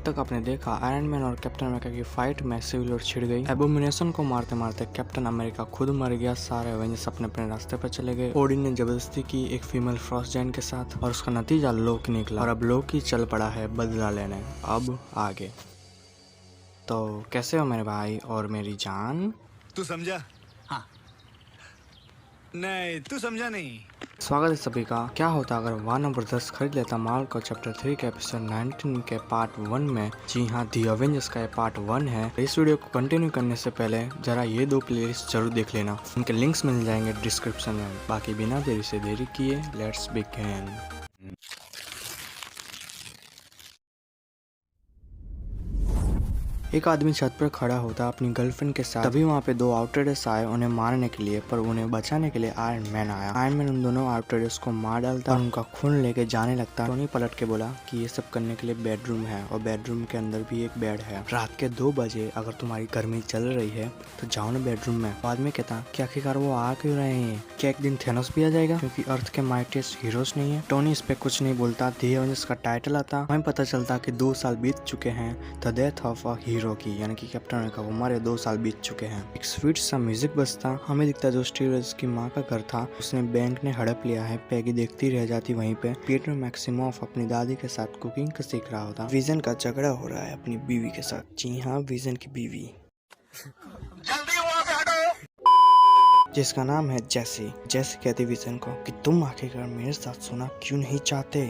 तक आपने देखा आयरन मैन और कैप्टन अमेरिका की फाइट में सिविल वॉर छिड़ गई। एबोमिनेशन को मारते मारते कैप्टन अमेरिका खुद मर गया। सारे एवेंजर्स अपने अपने रास्ते पर चले गए। ओडिन ने जबरदस्ती की एक फीमेल फ्रॉस्ट जाइन के साथ और उसका नतीजा लोकी निकला और अब लोकी चल पड़ा है बदला लेने। अब आगे तो कैसे हो मेरे भाई और मेरी जान? तू समझा? हाँ। नहीं, तू समझा नहीं। स्वागत है सभी का। क्या होता अगर वार्नर ब्रदर्स खरीद लेता मार्वल को चैप्टर 3 के एपिसोड 19 के पार्ट 1 में? जी हाँ, दी अवेंजर्स का ये पार्ट 1 है। इस वीडियो को कंटिन्यू करने से पहले जरा ये दो प्लेलिस्ट जरूर देख लेना, उनके लिंक्स मिल जाएंगे डिस्क्रिप्शन में। बाकी बिना देरी से देरी किए लेट्स बिगिन। एक आदमी छत पर खड़ा होता अपनी गर्लफ्रेंड के साथ। तभी वहाँ पे दो आउटराइडर्स आए उन्हें मारने के लिए, पर उन्हें बचाने के लिए आयरन मैन आया। आयरन मैन उन दोनों आउटराइडर्स को मार डालता और उनका खून लेके जाने लगता। टोनी पलट के बोला कि ये सब करने के लिए बेडरूम है और बेडरूम के अंदर भी एक बेड है। रात के 2 बजे अगर तुम्हारी गर्मी चल रही है तो जाओ ना बेडरूम में। बाद में कहता कि आखिरकार वो आ क्यों रहे हैं? क्या एक दिन थेनोस भी आ जाएगा क्योंकि अर्थ के माइटिएस्ट हीरोज नहीं है? टोनी इस पे कुछ नहीं बोलता। दी एवेंजर्स का टाइटल आता। हमें पता चलता कि 2 साल बीत चुके हैं the death of a hero की, यानी कि कैप्टन अमेरिका को मारे 2 साल बीत चुके हैं। एक स्वीट सा म्यूजिक बजता। हमें दिखता जो स्टीव रॉजर्स की माँ का घर था उसने बैंक ने हड़प लिया है। पैगी देखती रह जाती वहीं पे। पीटर मैक्सिमोफ अपनी दादी के साथ कुकिंग का सीख रहा होता। विजन का झगड़ा हो रहा है अपनी बीवी के साथ। जी हाँ, विजन की बीवी जिसका नाम है जेसी। जेसी कहती विजन को कि तुम आखिरकार मेरे साथ सोना क्यों नहीं चाहते?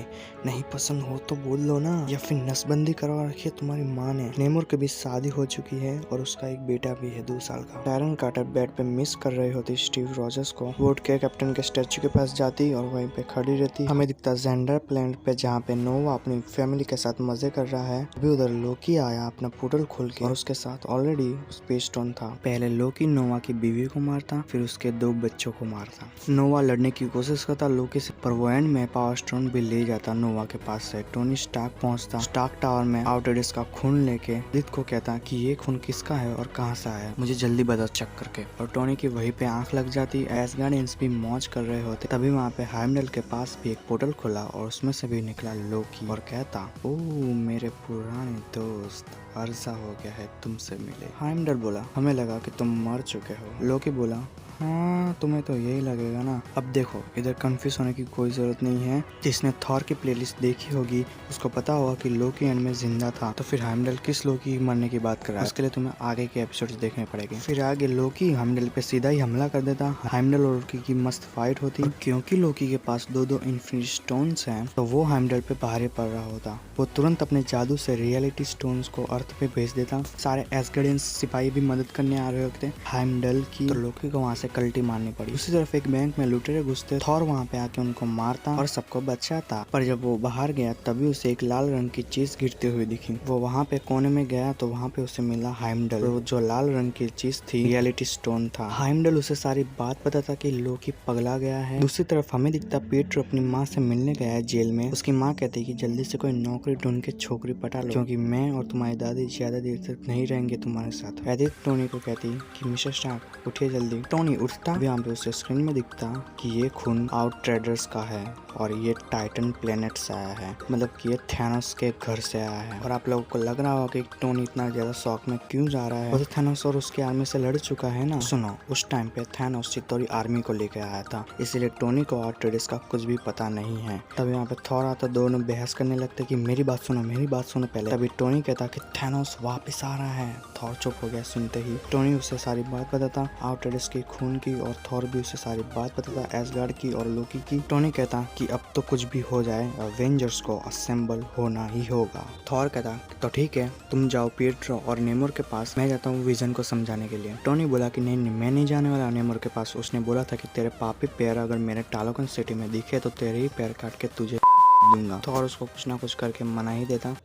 नहीं पसंद हो तो बोल लो ना, या फिर नसबंदी करवा रखी है तुम्हारी माँ ने। नेमोर के भी शादी हो चुकी है और उसका एक बेटा भी है 2 साल का। टैरन कार्टर बेड पे मिस कर रही होती स्टीव रॉजर्स को। वो उठ के कैप्टन के स्टैचू के पास जाती और वहीं पे खड़ी रहती। हमें दिखता जेंडर प्लेनेट पे जहाँ पे नोवा अपनी फैमिली के साथ मजे कर रहा है। अभी उधर लोकी आया अपना पोर्टल खोल के और उसके साथ ऑलरेडी स्पेस स्टोन था। पहले लोकी नोवा की बीवी को मारता, फिर उसके 2 बच्चों को मारता। नोवा लड़ने की कोशिश करता लोकी से, पर वो एंड में पावर स्टोन भी ले जाता नोवा के पास से। टोनी स्टार्क पहुंचता स्टार्क टावर में आउटराइडर्स का खून लेके। लिथ को कहता कि ये खून किसका है और कहां से आया, मुझे जल्दी बता चेक करके। और टोनी की वहीं पे आंख लग जाती। एसगार्डियंस भी मौज कर रहे होते। तभी वहाँ पे हाइमडल के पास भी एक पोर्टल खुला और उसमें से भी निकला लोकी और कहता, ओ मेरे पुराने दोस्त, अर्जा हो गया है तुमसे मिले। हाइमडल बोला, हमें लगा कि तुम मर चुके हो। लोकी बोला, हाँ तुम्हें तो यही लगेगा ना। अब देखो, इधर कंफ्यूज होने की कोई जरूरत नहीं है। जिसने थॉर की प्लेलिस्ट देखी होगी उसको पता होगा कि लोकी एंड में जिंदा था, तो फिर हाइमडल किस लोकी मरने की बात कर रहा है? उसके लिए तुम्हें आगे के एपिसोड्स देखने पड़ेंगे। फिर आगे लोकी हाइमडल पे सीधा ही हमला कर देता। हाइमडल और लोकी की मस्त फाइट होती। क्योंकि लोकी के पास 2 इन्फिनिटी स्टोन्स हैं तो वो हाइमडल पे भारी पड़ रहा होता। वो तुरंत अपने जादू से रियलिटी स्टोन्स को अर्थ पे भेज देता। सारे एसगार्डियंस सिपाही भी मदद करने आ रहे होते हाइमडल की, तो लोकी को वहाँ से कल्टी मारनी पड़ी। दूसरी तरफ एक बैंक में लुटेरे घुसते। थॉर वहाँ पे आके उनको मारता और सबको बचाता। पर जब वो बाहर गया तभी उसे एक लाल रंग की चीज गिरती हुई दिखी। वो वहाँ पे कोने में गया तो वहाँ पे उसे मिला हाइमडल। वो जो लाल रंग की चीज थी रियलिटी स्टोन था। हाइमडल उसे सारी बात बताता कि लोकी पगला गया है। दूसरी तरफ हमें दिखता पीटर अपनी माँ से मिलने गया है जेल में। उसकी माँ कहती कि जल्दी से कोई नौकरी ढूंढ के छोकरी पटा लो, क्योंकि मैं और तुम्हारी दादी ज्यादा देर तक नहीं रहेंगे तुम्हारे साथ। एडिथ टोनी को कहती कि मिस्टर स्टार्क उठिए जल्दी। टोनी उठता। यहाँ पे उसे स्क्रीन में दिखता कि ये खून आउटराइडर्स का है और ये टाइटन प्लेनेट से आया है, मतलब कि ये थैनोस के घर से आया है। और आप लोगों को लग रहा होगा कि टोनी इतना ज्यादा शौक में क्यों जा रहा है, वो तो थैनोस और उसकी आर्मी से लड़ चुका है ना। सुनो, उस टाइम पे थैनोस चितौरी आर्मी को लेकर आया था, इसीलिए टोनी को आउटराइडर्स का कुछ भी पता नहीं है। तब यहाँ पे थॉर आता, दोनों बहस करने लगते कि मेरी बात सुनो पहले। तभी टोनी कहता कि थैनोस वापस आ रहा है। थॉर चुप हो गया सुनते ही। टोनी उसे सारी बात बताता आउटराइडर्स की खून की, और थॉर भी उसे सारी बात बताता एसगार्ड की और लोकी की। टोनी कहता कि अब तो कुछ भी हो जाए अवेंजर्स को असेंबल होना ही होगा। थॉर कहता तो ठीक है, तुम जाओ पीटर और नेमोर के पास, मैं जाता हूँ विजन को समझाने के लिए। टोनी बोला कि नहीं मैं नहीं जाने वाला नेमोर के पास। उसने बोला था कि तेरे पापी पैर अगर मेरे टालोकन सिटी में दिखे तो तेरे ही पैर काट के तुझे दूंगा। थॉर उसको कुछ ना कुछ करके मना ही देता।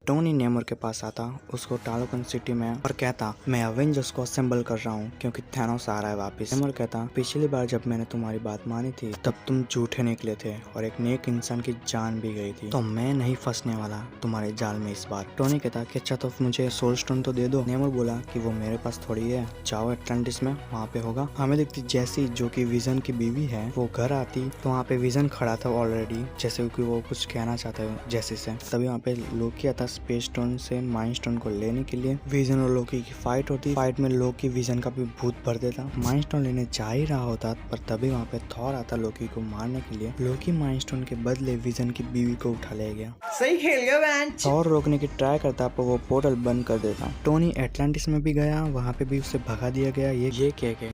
टोनी नेमोर के पास आता उसको टालोकन सिटी में और कहता मैं अवेंजर्स को असेंबल कर रहा हूँ क्योंकि थैनोस आ रहा है वापस। नेमोर कहता पिछली बार जब मैंने तुम्हारी बात मानी थी तब तुम झूठे निकले थे और एक नेक इंसान की जान भी गई थी, तो मैं नहीं फंसने वाला तुम्हारे जाल में इस बार। टोनी कहता कि अच्छा तो मुझे सोल स्टोन तो दे दो। नेमोर बोला कि वो मेरे पास थोड़ी है, जाओ एटलांटिस में वहाँ पे होगा। हमें दिखती जैसी जो कि विजन की बीवी है वो घर आती तो वहाँ पे विजन खड़ा था ऑलरेडी, जैसे कि वो कुछ कहना चाहता है जैसे से। तभी वहाँ पे लोकी आता स्पेस स्टोन से माइंड स्टोन को लेने के लिए विजन और लोकी की फाइट होती। फाइट में लोकी विजन का भी भूत भर देता। माइंड स्टोन लेने जा ही रहा होता पर तभी वहाँ पे थॉर आता लोकी को मारने के लिए। लोकी माइंड स्टोन के बदले विजन की बीवी को उठा ले गया। सही खेल गया बेंच। थॉर रोकने की ट्राई करता पर वो पोर्टल बंद कर देता। टोनी एटलांटिस में भी गया, वहाँ पे भी उसे भगा दिया गया। ये कह के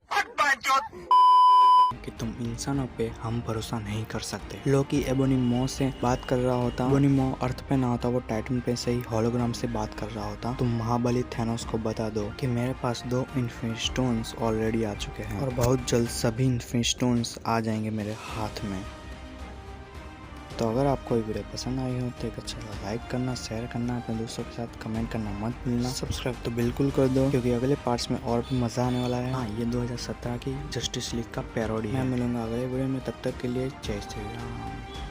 कि तुम इंसानों पे हम भरोसा नहीं कर सकते। लोकी एबोनिमो से बात कर रहा होता। एबोनिमो अर्थ पे ना होता, वो टाइटन पे से ही होलोग्राम से बात कर रहा होता। तुम महाबली थैनोस को बता दो कि मेरे पास 2 इन्फिनिटी स्टोन्स ऑलरेडी आ चुके हैं और बहुत जल्द सभी इन्फिनिटी स्टोन्स आ जाएंगे मेरे हाथ में। तो अगर आपको ये वीडियो पसंद आई हो तो एक अच्छा लाइक करना, शेयर करना, अपने दोस्तों के साथ कमेंट करना मत भूलना। सब्सक्राइब तो बिल्कुल कर दो क्योंकि अगले पार्ट्स में और भी मजा आने वाला है। हाँ, ये 2017 की जस्टिस लीग का पैरोडी है। मैं मिलूंगा अगले वीडियो में, तब तक के लिए जय श्री राम।